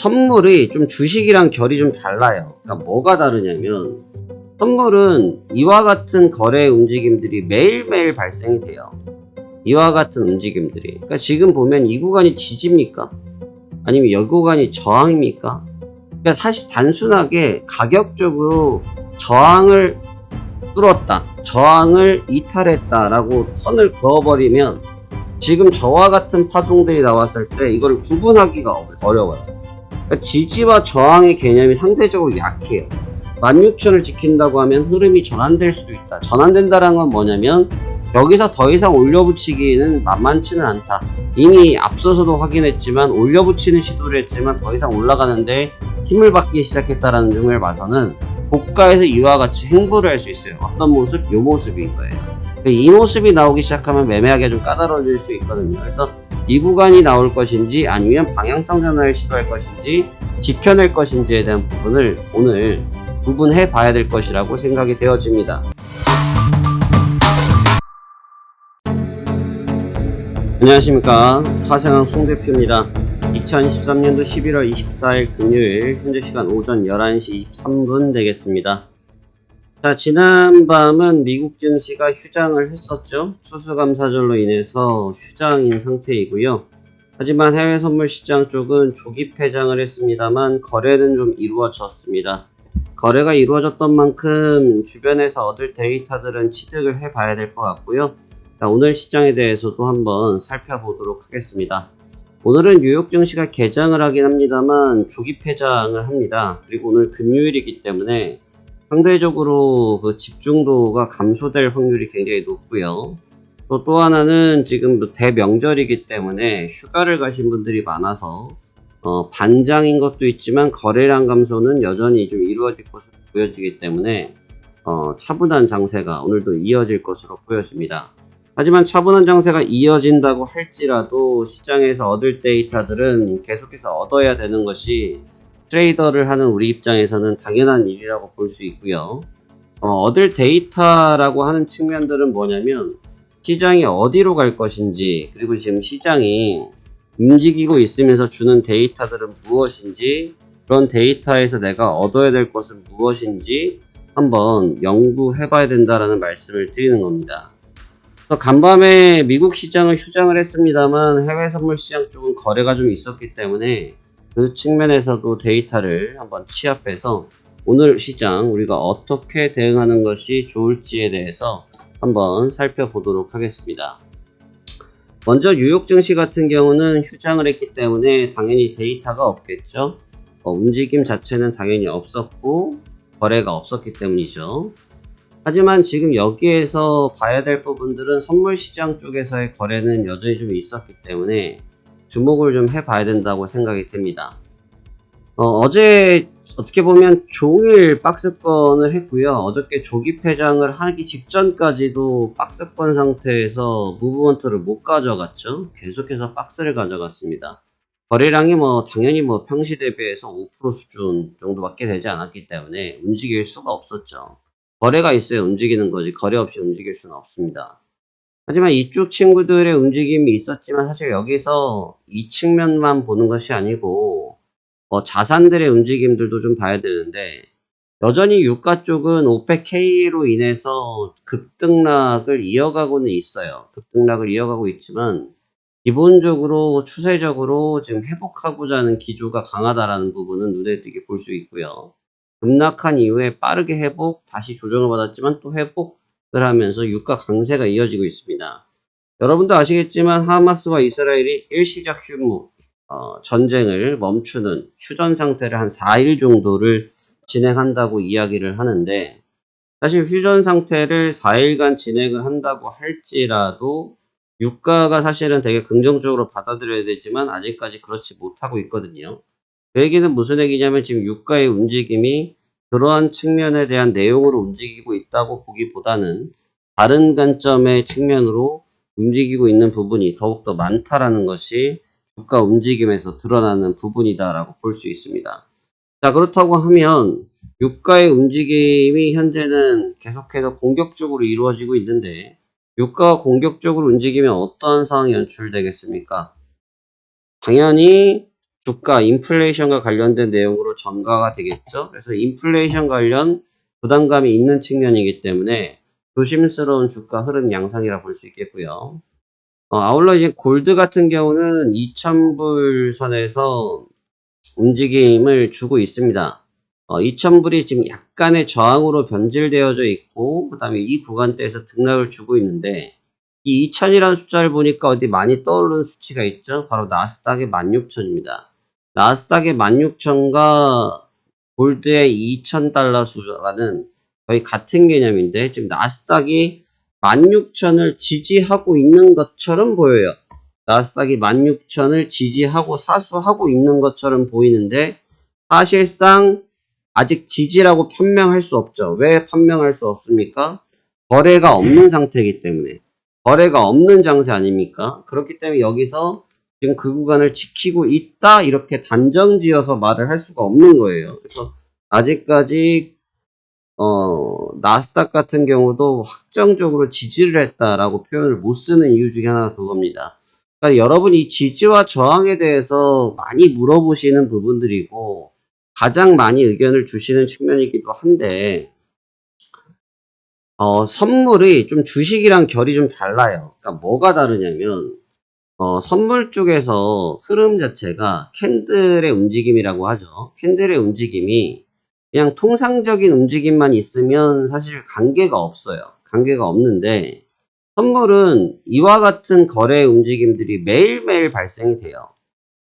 선물이 좀 주식이랑 결이 좀 달라요. 그러니까 뭐가 다르냐면 선물은 이와 같은 거래 움직임들이 매일매일 발생이 돼요. 이와 같은 움직임들이. 그러니까 지금 보면 이 구간이 지지입니까? 아니면 여기 구간이 저항입니까? 그러니까 사실 단순하게 가격적으로 저항을 뚫었다, 저항을 이탈했다라고 선을 그어버리면 지금 저와 같은 파동들이 나왔을 때 이걸 구분하기가 어려워요. 그러니까 지지와 저항의 개념이 상대적으로 약해요. 16,000을 지킨다고 하면 흐름이 전환될 수도 있다. 전환된다는 건 뭐냐면 여기서 더 이상 올려붙이기는 만만치는 않다. 이미 앞서서도 확인했지만 올려붙이는 시도를 했지만 더 이상 올라가는데 힘을 받기 시작했다라는 점을 봐서는 고가에서 이와 같이 행보를 할 수 있어요. 어떤 모습? 이 모습인 거예요. 이 모습이 나오기 시작하면 매매하기가 좀 까다로워질 수 있거든요. 그래서 이 구간이 나올 것인지 아니면 방향성 전환을 시도할 것인지 지켜낼 것인지에 대한 부분을 오늘 구분해 봐야 될 것이라고 생각이 되어집니다. 안녕하십니까, 화생왕 송대표입니다. 2023년도 11월 24일 금요일 현재 시간 오전 11시 23분 되겠습니다. 자, 지난밤은 미국 증시가 휴장을 했었죠. 추수감사절로 인해서 휴장인 상태이고요. 하지만 해외 선물 시장 쪽은 조기 폐장을 했습니다만 거래는 좀 이루어졌습니다. 거래가 이루어졌던 만큼 주변에서 얻을 데이터들은 취득을 해 봐야 될 것 같고요. 자, 오늘 시장에 대해서도 한번 살펴보도록 하겠습니다. 오늘은 뉴욕 증시가 개장을 하긴 합니다만 조기 폐장을 합니다. 그리고 오늘 금요일이기 때문에 상대적으로 그 집중도가 감소될 확률이 굉장히 높고요. 또 하나는 지금 대명절이기 때문에 휴가를 가신 분들이 많아서 반장인 것도 있지만 거래량 감소는 여전히 좀 이루어질 것으로 보여지기 때문에 차분한 장세가 오늘도 이어질 것으로 보여집니다. 하지만 차분한 장세가 이어진다고 할지라도 시장에서 얻을 데이터들은 계속해서 얻어야 되는 것이 트레이더를 하는 우리 입장에서는 당연한 일이라고 볼 수 있고요. 얻을 데이터라고 하는 측면들은 뭐냐면 시장이 어디로 갈 것인지, 그리고 지금 시장이 움직이고 있으면서 주는 데이터들은 무엇인지, 그런 데이터에서 내가 얻어야 될 것은 무엇인지 한번 연구해 봐야 된다는 말씀을 드리는 겁니다. 간밤에 미국 시장은 휴장을 했습니다만 해외 선물 시장 쪽은 거래가 좀 있었기 때문에 그 측면에서도 데이터를 한번 취합해서 오늘 시장 우리가 어떻게 대응하는 것이 좋을지에 대해서 한번 살펴보도록 하겠습니다. 먼저 뉴욕 증시 같은 경우는 휴장을 했기 때문에 당연히 데이터가 없겠죠. 움직임 자체는 당연히 없었고 거래가 없었기 때문이죠. 하지만 지금 여기에서 봐야 될 부분들은 선물 시장 쪽에서의 거래는 여전히 좀 있었기 때문에 주목을 좀 해봐야 된다고 생각이 됩니다. 어제 어떻게 보면 종일 박스권을 했고요. 어저께 조기 폐장을 하기 직전까지도 박스권 상태에서 무브먼트를 못 가져갔죠. 계속해서 박스를 가져갔습니다. 거래량이 당연히 평시 대비해서 5% 수준 정도밖에 되지 않았기 때문에 움직일 수가 없었죠. 거래가 있어야 움직이는 거지 거래 없이 움직일 수는 없습니다. 하지만 이쪽 친구들의 움직임이 있었지만 사실 여기서 이 측면만 보는 것이 아니고 자산들의 움직임들도 좀 봐야 되는데 여전히 유가 쪽은 오펙K로 인해서 급등락을 이어가고는 있어요. 급등락을 이어가고 있지만 기본적으로 추세적으로 지금 회복하고자 하는 기조가 강하다라는 부분은 눈에 띄게 볼 수 있고요. 급락한 이후에 빠르게 회복, 다시 조정을 받았지만 또 회복을 하면서 유가 강세가 이어지고 있습니다. 여러분도 아시겠지만 하마스와 이스라엘이 일시적 전쟁을 멈추는 휴전 상태를 한 4일 정도를 진행한다고 이야기를 하는데 사실 휴전 상태를 4일간 진행을 한다고 할지라도 유가가 사실은 되게 긍정적으로 받아들여야 되지만 아직까지 그렇지 못하고 있거든요. 그 얘기는 무슨 얘기냐면 지금 유가의 움직임이 그러한 측면에 대한 내용으로 움직이고 있다고 보기보다는 다른 관점의 측면으로 움직이고 있는 부분이 더욱더 많다라는 것이 주가 움직임에서 드러나는 부분이다라고 볼 수 있습니다. 자, 그렇다고 하면 유가의 움직임이 현재는 계속해서 공격적으로 이루어지고 있는데 유가가 공격적으로 움직이면 어떤 상황이 연출되겠습니까? 당연히 주가 인플레이션과 관련된 내용으로 전가가 되겠죠. 그래서 인플레이션 관련 부담감이 있는 측면이기 때문에 조심스러운 주가 흐름 양상이라 볼 수 있겠고요. 아울러 이제 골드 같은 경우는 2000불 선에서 움직임을 주고 있습니다. 2000불이 지금 약간의 저항으로 변질되어져 있고, 그 다음에 이 구간대에서 등락을 주고 있는데, 이 2000이라는 숫자를 보니까 어디 많이 떠오르는 수치가 있죠? 바로 나스닥의 16000입니다. 나스닥의 16,000과 골드의 2,000달러 수가는 거의 같은 개념인데 지금 나스닥이 16,000을 지지하고 있는 것처럼 보여요. 나스닥이 16,000을 지지하고 사수하고 있는 것처럼 보이는데 사실상 아직 지지라고 판명할 수 없죠. 왜 판명할 수 없습니까? 거래가 없는 상태이기 때문에. 거래가 없는 장세 아닙니까? 그렇기 때문에 여기서 지금 그 구간을 지키고 있다 이렇게 단정 지어서 말을 할 수가 없는 거예요. 그래서 아직까지 나스닥 같은 경우도 확정적으로 지지를 했다라고 표현을 못 쓰는 이유 중에 하나가 그겁니다. 그러니까 여러분이 이 지지와 저항에 대해서 많이 물어보시는 부분들이고 가장 많이 의견을 주시는 측면이기도 한데 선물이 좀 주식이랑 결이 좀 달라요. 그러니까 뭐가 다르냐면 선물 쪽에서 흐름 자체가 캔들의 움직임이라고 하죠. 캔들의 움직임이 그냥 통상적인 움직임만 있으면 사실 관계가 없어요. 관계가 없는데 선물은 이와 같은 거래 움직임들이 매일매일 발생이 돼요.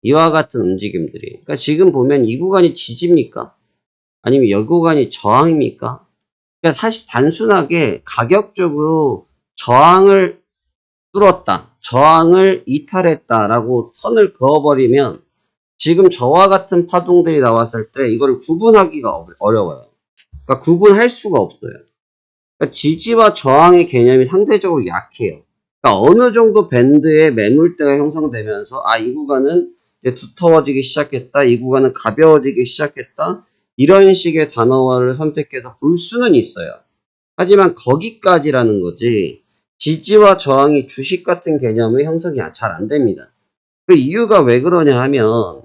이와 같은 움직임들이. 그러니까 지금 보면 이 구간이 지지입니까? 아니면 이 구간이 저항입니까? 그러니까 사실 단순하게 가격적으로 저항을 뚫었다. 저항을 이탈했다라고 선을 그어버리면 지금 저와 같은 파동들이 나왔을 때 이걸 구분하기가 어려워요. 그러니까 구분할 수가 없어요. 그러니까 지지와 저항의 개념이 상대적으로 약해요. 그러니까 어느 정도 밴드의 매물대가 형성되면서 이 구간은 이제 두터워지기 시작했다. 이 구간은 가벼워지기 시작했다. 이런 식의 단어를 선택해서 볼 수는 있어요. 하지만 거기까지라는 거지 지지와 저항이 주식 같은 개념의 형성이 잘 안 됩니다. 그 이유가 왜 그러냐 하면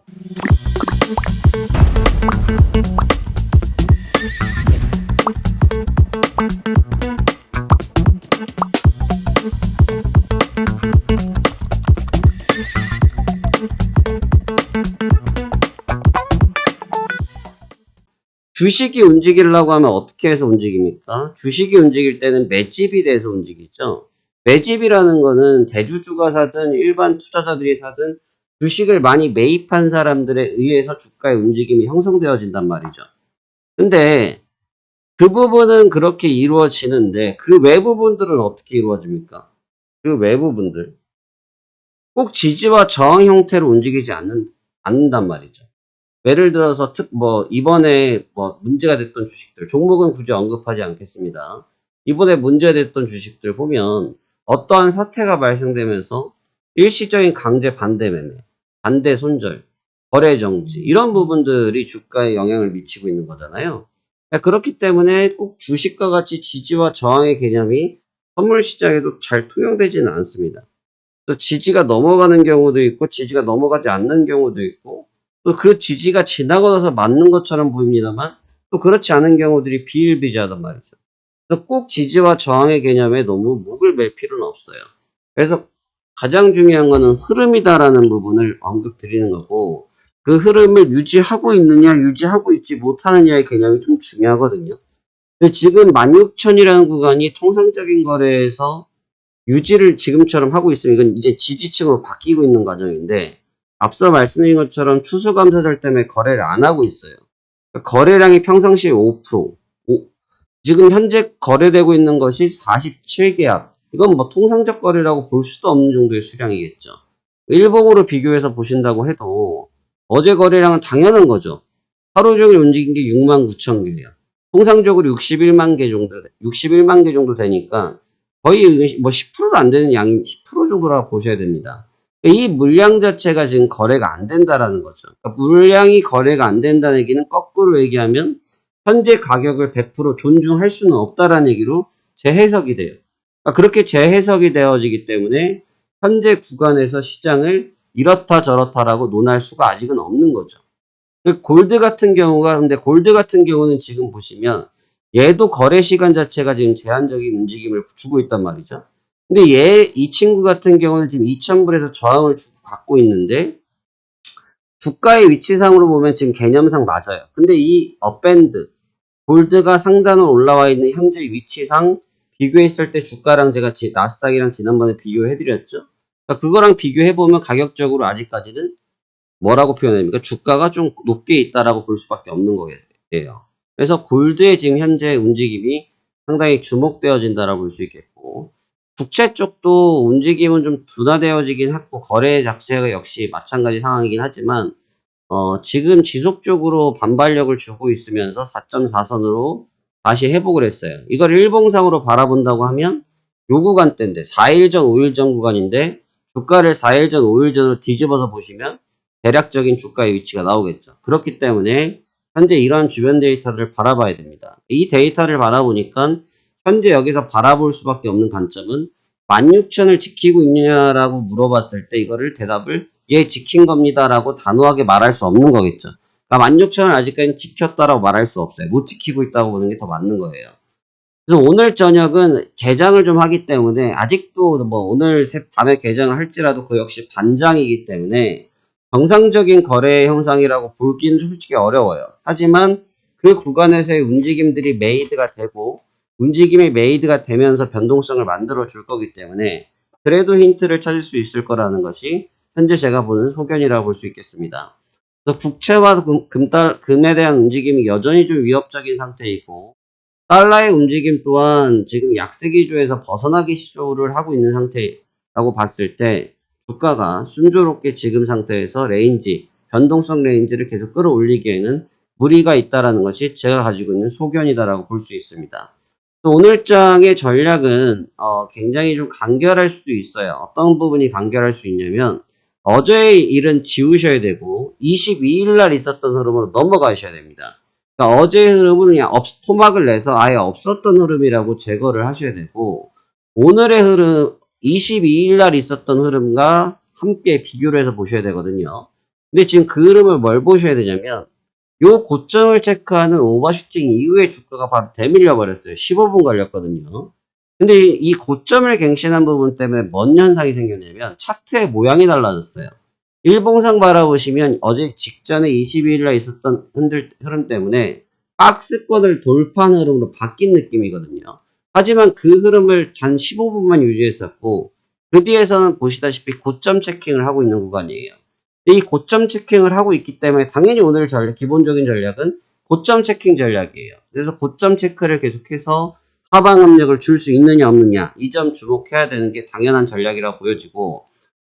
주식이 움직이려고 하면 어떻게 해서 움직입니까? 주식이 움직일 때는 매집이 돼서 움직이죠. 매집이라는 거는 대주주가 사든 일반 투자자들이 사든 주식을 많이 매입한 사람들에 의해서 주가의 움직임이 형성되어진단 말이죠. 근데 그 부분은 그렇게 이루어지는데 그 외부분들은 어떻게 이루어집니까? 그 외부분들 꼭 지지와 저항 형태로 움직이지 않는단 말이죠. 예를 들어서 이번에 문제가 됐던 주식들, 종목은 굳이 언급하지 않겠습니다. 이번에 문제가 됐던 주식들 보면 어떠한 사태가 발생되면서 일시적인 강제 반대 매매, 반대 손절, 거래 정지 이런 부분들이 주가에 영향을 미치고 있는 거잖아요. 그렇기 때문에 꼭 주식과 같이 지지와 저항의 개념이 선물 시장에도 잘 통용되지는 않습니다. 또 지지가 넘어가는 경우도 있고 지지가 넘어가지 않는 경우도 있고 또 그 지지가 지나고 나서 맞는 것처럼 보입니다만 또 그렇지 않은 경우들이 비일비재하단 말이죠. 그래서 꼭 지지와 저항의 개념에 너무 목을 맬 필요는 없어요. 그래서 가장 중요한 거는 흐름이다라는 부분을 언급드리는 거고 그 흐름을 유지하고 있느냐 유지하고 있지 못하느냐의 개념이 좀 중요하거든요. 근데 지금 16,000이라는 구간이 통상적인 거래에서 유지를 지금처럼 하고 있으면 이건 이제 지지층으로 바뀌고 있는 과정인데 앞서 말씀드린 것처럼 추수감사절 때문에 거래를 안 하고 있어요. 그러니까 거래량이 평상시에 5%, 지금 현재 거래되고 있는 것이 47계약. 이건 통상적 거래라고 볼 수도 없는 정도의 수량이겠죠. 일봉으로 비교해서 보신다고 해도 어제 거래량은 당연한 거죠. 하루 종일 움직인 게 69,000개예요. 통상적으로 61만 개 정도 되니까 거의 10%도 안 되는 양이 10% 정도라고 보셔야 됩니다. 이 물량 자체가 지금 거래가 안 된다라는 거죠. 그러니까 물량이 거래가 안 된다는 얘기는 거꾸로 얘기하면 현재 가격을 100% 존중할 수는 없다라는 얘기로 재해석이 돼요. 그러니까 그렇게 재해석이 되어지기 때문에 현재 구간에서 시장을 이렇다 저렇다라고 논할 수가 아직은 없는 거죠. 골드 같은 경우가, 근데 골드 같은 경우는 지금 보시면 얘도 거래 시간 자체가 지금 제한적인 움직임을 주고 있단 말이죠. 근데 이 친구 같은 경우는 지금 2,000불에서 저항을 받고 있는데, 주가의 위치상으로 보면 지금 개념상 맞아요. 근데 이 업밴드, 골드가 상단으로 올라와 있는 현재 위치상 비교했을 때 주가랑 제가 나스닥이랑 지난번에 비교해드렸죠. 그러니까 그거랑 비교해보면 가격적으로 아직까지는 뭐라고 표현합니까? 주가가 좀 높게 있다라고 볼 수밖에 없는 거예요. 그래서 골드의 지금 현재 움직임이 상당히 주목되어진다라고 볼 수 있겠고, 국채 쪽도 움직임은 좀 둔화되어지긴 했고, 거래 자체가 역시 마찬가지 상황이긴 하지만, 지금 지속적으로 반발력을 주고 있으면서 4.4선으로 다시 회복을 했어요. 이걸 일봉상으로 바라본다고 하면 요 구간대인데 4일 전, 5일 전 구간인데 주가를 4일 전, 5일 전으로 뒤집어서 보시면 대략적인 주가의 위치가 나오겠죠. 그렇기 때문에 현재 이러한 주변 데이터를 바라봐야 됩니다. 이 데이터를 바라보니까 현재 여기서 바라볼 수밖에 없는 관점은 16,000을 지키고 있느냐라고 물어봤을 때 이거를 대답을 예, 지킨 겁니다라고 단호하게 말할 수 없는 거겠죠. 그러니까 16,000을 아직까지 지켰다라고 말할 수 없어요. 못 지키고 있다고 보는 게 더 맞는 거예요. 그래서 오늘 저녁은 개장을 좀 하기 때문에 아직도 뭐 오늘 밤에 개장을 할지라도 그 역시 반장이기 때문에 정상적인 거래 형상이라고 보기는 솔직히 어려워요. 하지만 그 구간에서의 움직임들이 메이드가 되고 움직임이 메이드가 되면서 변동성을 만들어 줄 거기 때문에 그래도 힌트를 찾을 수 있을 거라는 것이 현재 제가 보는 소견이라고 볼 수 있겠습니다. 그래서 국채와 금에 대한 움직임이 여전히 좀 위협적인 상태이고 달러의 움직임 또한 지금 약세 기조에서 벗어나기 시도를 하고 있는 상태라고 봤을 때 주가가 순조롭게 지금 상태에서 변동성 레인지를 계속 끌어올리기에는 무리가 있다라는 것이 제가 가지고 있는 소견이다라고 볼 수 있습니다. 오늘 장의 전략은 굉장히 좀 간결할 수도 있어요. 어떤 부분이 간결할 수 있냐면 어제의 일은 지우셔야 되고 22일 날 있었던 흐름으로 넘어가셔야 됩니다. 그러니까 어제의 흐름은 그냥 토막을 내서 아예 없었던 흐름이라고 제거를 하셔야 되고 오늘의 흐름 22일 날 있었던 흐름과 함께 비교를 해서 보셔야 되거든요. 근데 지금 그 흐름을 뭘 보셔야 되냐면 요 고점을 체크하는 오버슈팅 이후에 주가가 바로 대밀려 버렸어요. 15분 걸렸거든요. 근데 이 고점을 갱신한 부분 때문에 뭔 현상이 생겼냐면 차트의 모양이 달라졌어요. 일봉상 바라보시면 어제 직전에 22일날 있었던 흐름 때문에 박스권을 돌파한 흐름으로 바뀐 느낌이거든요. 하지만 그 흐름을 단 15분만 유지했었고 그 뒤에서는 보시다시피 고점 체킹을 하고 있는 구간이에요. 이 고점 체킹을 하고 있기 때문에 당연히 오늘 기본적인 전략은 고점 체킹 전략이에요. 그래서 고점 체크를 계속해서 하방 압력을 줄 수 있느냐 없느냐 이 점 주목해야 되는 게 당연한 전략이라고 보여지고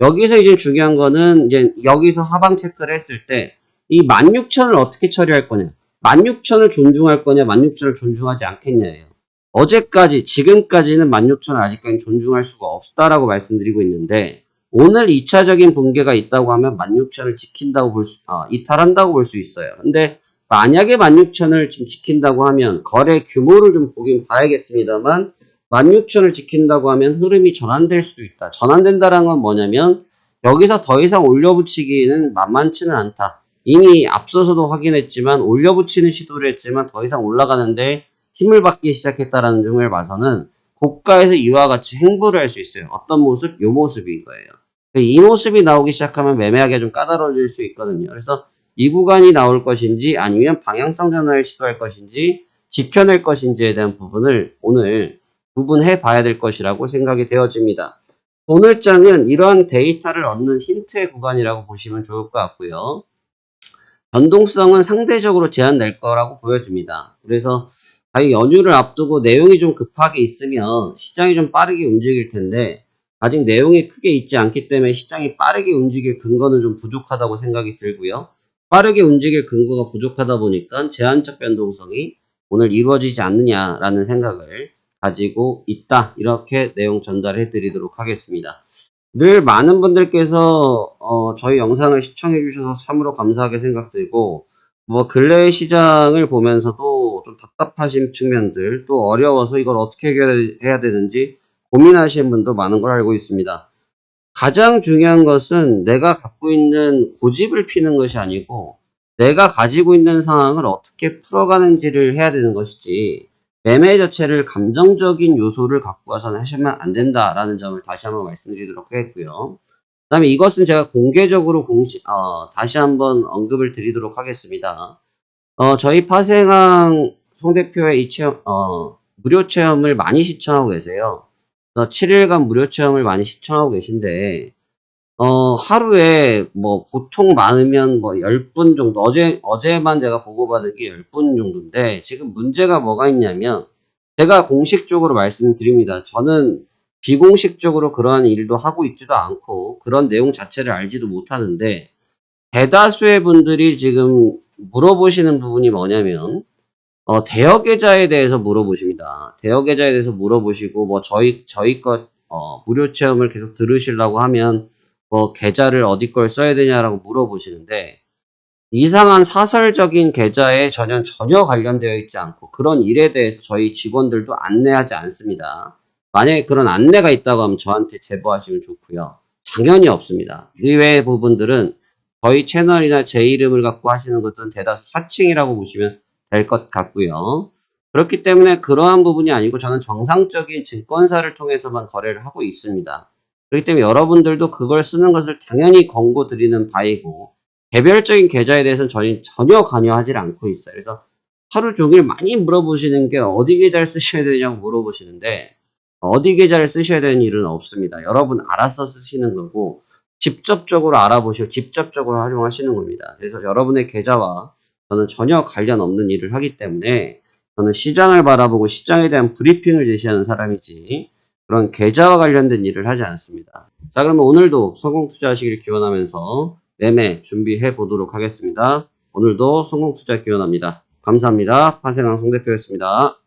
여기서 이제 중요한 거는 이제 여기서 하방 체크를 했을 때 이 16,000을 어떻게 처리할 거냐 16,000을 존중할 거냐 16,000을 존중하지 않겠냐예요. 어제까지 지금까지는 16,000을 아직까지 존중할 수가 없다라고 말씀드리고 있는데 오늘 2차적인 붕괴가 있다고 하면 16,000을 지킨다고 이탈한다고 볼 수 있어요. 근데 만약에 16,000을 좀 지킨다고 하면 거래 규모를 좀 보긴 봐야겠습니다만 16,000을 지킨다고 하면 흐름이 전환될 수도 있다. 전환된다는 건 뭐냐면 여기서 더 이상 올려붙이기는 만만치는 않다. 이미 앞서서도 확인했지만 올려붙이는 시도를 했지만 더 이상 올라가는데 힘을 받기 시작했다라는 점을 봐서는 고가에서 이와 같이 행보를 할 수 있어요. 어떤 모습? 요 모습인 거예요. 이 모습이 나오기 시작하면 매매하기가 좀 까다로워질 수 있거든요. 그래서 이 구간이 나올 것인지 아니면 방향성 전환을 시도할 것인지 지켜낼 것인지에 대한 부분을 오늘 구분해 봐야 될 것이라고 생각이 되어집니다. 오늘 장은 이러한 데이터를 얻는 힌트의 구간이라고 보시면 좋을 것 같고요. 변동성은 상대적으로 제한될 거라고 보여집니다. 그래서 연휴를 앞두고 내용이 좀 급하게 있으면 시장이 좀 빠르게 움직일 텐데 아직 내용이 크게 있지 않기 때문에 시장이 빠르게 움직일 근거는 좀 부족하다고 생각이 들고요. 빠르게 움직일 근거가 부족하다 보니까 제한적 변동성이 오늘 이루어지지 않느냐라는 생각을 가지고 있다. 이렇게 내용 전달해 드리도록 하겠습니다. 늘 많은 분들께서 저희 영상을 시청해 주셔서 참으로 감사하게 생각들고 뭐 근래의 시장을 보면서도 좀 답답하신 측면들 또 어려워서 이걸 어떻게 해결해야 되는지 고민하시는 분도 많은 걸 알고 있습니다. 가장 중요한 것은 내가 갖고 있는 고집을 피는 것이 아니고 내가 가지고 있는 상황을 어떻게 풀어가는지를 해야 되는 것이지 매매 자체를 감정적인 요소를 갖고 와서는 하시면 안 된다라는 점을 다시 한번 말씀드리도록 하겠고요. 그 다음에 이것은 제가 공개적으로 다시 한번 언급을 드리도록 하겠습니다. 저희 파생항 송 대표의 이 무료 체험을 많이 시청하고 계세요. 7일간 무료 체험을 많이 시청하고 계신데, 하루에 보통 많으면 10분 정도, 어제만 제가 보고받은 게 10분 정도인데, 지금 문제가 뭐가 있냐면, 제가 공식적으로 말씀드립니다. 저는 비공식적으로 그러한 일도 하고 있지도 않고, 그런 내용 자체를 알지도 못하는데, 대다수의 분들이 지금 물어보시는 부분이 뭐냐면, 대여 계좌에 대해서 물어보십니다. 대여 계좌에 대해서 물어보시고, 저희 것, 무료 체험을 계속 들으시려고 하면, 계좌를 어디 걸 써야 되냐라고 물어보시는데, 이상한 사설적인 계좌에 전혀 관련되어 있지 않고, 그런 일에 대해서 저희 직원들도 안내하지 않습니다. 만약에 그런 안내가 있다고 하면 저한테 제보하시면 좋고요. 당연히 없습니다. 의외의 부분들은 저희 채널이나 제 이름을 갖고 하시는 것들은 대다수 사칭이라고 보시면 될 것 같고요. 그렇기 때문에 그러한 부분이 아니고 저는 정상적인 증권사를 통해서만 거래를 하고 있습니다. 그렇기 때문에 여러분들도 그걸 쓰는 것을 당연히 권고 드리는 바이고 개별적인 계좌에 대해서는 저희 전혀 관여하지 않고 있어요. 그래서 하루 종일 많이 물어보시는 게 어디 계좌를 쓰셔야 되냐고 물어보시는데 어디 계좌를 쓰셔야 되는 일은 없습니다. 여러분 알아서 쓰시는 거고 직접적으로 알아보시고 직접적으로 활용하시는 겁니다. 그래서 여러분의 계좌와 저는 전혀 관련 없는 일을 하기 때문에 저는 시장을 바라보고 시장에 대한 브리핑을 제시하는 사람이지 그런 계좌와 관련된 일을 하지 않습니다. 자, 그러면 오늘도 성공 투자하시길 기원하면서 매매 준비해 보도록 하겠습니다. 오늘도 성공 투자 기원합니다. 감사합니다. 파생왕 송 대표였습니다.